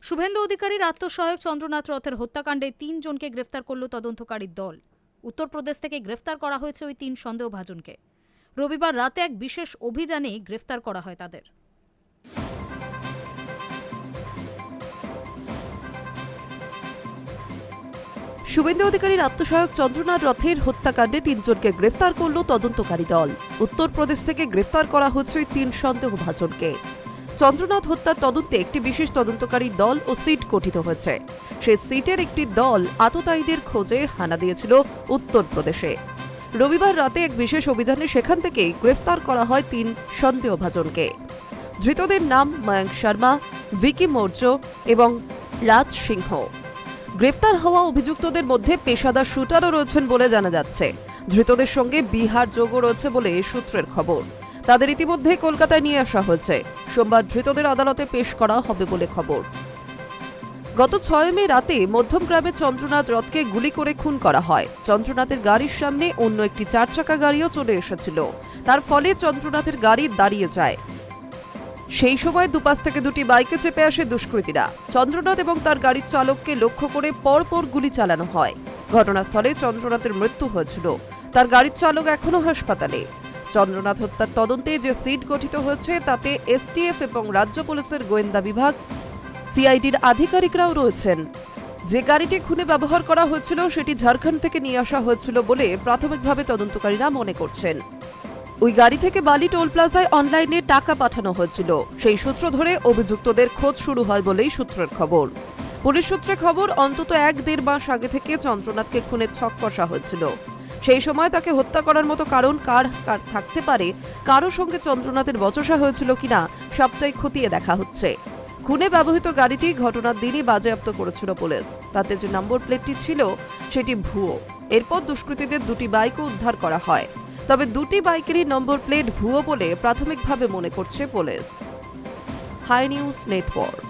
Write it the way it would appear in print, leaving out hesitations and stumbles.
শুভেন্দু অধিকারীর আত্মসহায়ক চন্দ্রনাথ রথের হত্যাকাণ্ডে ৩ জনকে গ্রেফতার করল তদন্তকারী দল। উত্তরপ্রদেশ থেকে গ্রেফতার করা হয়েছে ওই ৩ সন্দেহভাজনকে। রবিবার রাতে এক বিশেষ অভিযানে গ্রেফতার করা হয় তাদের। শুভেন্দু অধিকারীর আত্মসহায়ক চন্দ্রনাথ রথের হত্যাকাণ্ডে ৩ জনকে গ্রেফতার করল তদন্তকারী দল। উত্তরপ্রদেশ থেকে গ্রেফতার করা হচ্ছে ওই ৩ সন্দেহভাজনকে। চন্দ্রনাথ হত্যার তদন্তে একটি বিশেষ তদন্তকারী দল ও সিট গঠিত হয়েছে। সেই সিটের একটি দল আততায়ীদের খোঁজে হানা দিয়েছিল উত্তরপ্রদেশে। রবিবার রাতে এক বিশেষ অভিযানে সেখান থেকেই গ্রেফতার করা হয় ৩ সন্দেহভাজনকে। ধৃতদের নাম ময়ঙ্ক শর্মা, ভিকি মৌর্য এবং রাজ সিংহ। গ্রেফতার হওয়া অভিযুক্তদের মধ্যে পেশাদার শুটারও রয়েছেন বলে জানা যাচ্ছে। ধৃতদের সঙ্গে বিহার যোগও রয়েছে বলে সূত্রের খবর। তাদের ইতিমধ্যে কলকাতায় নিয়ে আসা হয়েছে। সোমবার ধৃতদের আদালতে পেশ করা হবে বলে খবর। গত ৬ মে রাতে মধ্যমগ্রামে চন্দ্রনাথ রথকে গুলি করে খুন করা হয়। চন্দ্রনাথের গাড়ির সামনে অন্য একটি ৪ চাকা গাড়িও চলে এসেছিল। তার ফলে চন্দ্রনাথের গাড়ি দাঁড়িয়ে যায়। সেই সময় দুপাশ থেকে দুটি বাইকে চেপে আসে দুষ্কৃতীরা। চন্দ্রনাথ এবং তার গাড়ির চালককে লক্ষ্য করে পরপর গুলি চালানো হয়। ঘটনাস্থলে চন্দ্রনাথের মৃত্যু হয়েছিল। তার গাড়ির চালক এখনো হাসপাতালে। চন্দ্রনাথ হত্যার তদন্তে যে সিট গঠিত হয়েছে তাতে এসটিএফ এবং রাজ্য পুলিশের গোয়েন্দা বিভাগ, সিআইডির আধিকারিকরাও রয়েছেন। যে গাড়িটি খুনে ব্যবহার করা হয়েছিল সেটি ঝাড়খণ্ড থেকে নিয়ে আসা হয়েছিল বলে প্রাথমিকভাবে তদন্তকারীরা মনে করছেন। ওই গাড়ি থেকে বালি টোল প্লাজায় অনলাইনে টাকা পাঠানো হয়েছিল। সেই সূত্র ধরে অভিযুক্তদের খোঁজ শুরু হয় বলেই সূত্রের খবর। পুলিশ সূত্রে খবর, অন্তত ১-১.৫ মাস আগে থেকে চন্দ্রনাথকে খুনের ছক কষা হয়েছিল। সেই সময় তাকে হত্যা করার মতো কারণ কার থাকতে পারে, কারো সঙ্গে চন্দ্রনাথের বচসা হয়েছিল কিনা সবটাই খতিয়ে দেখা হচ্ছে। খুনে ব্যবহৃত গাড়িটি ঘটনার দিনই বাজেয়াপ্ত করেছিল পুলিশ। তাতে যে নম্বর প্লেটটি ছিল সেটি ভুয়ো। এরপর দুষ্কৃতীদের দুটি বাইকও উদ্ধার করা হয়। তবে দুটি বাইকেরই নম্বর প্লেট ভুয়ো বলে প্রাথমিকভাবে মনে করছে পুলিশ। High news network.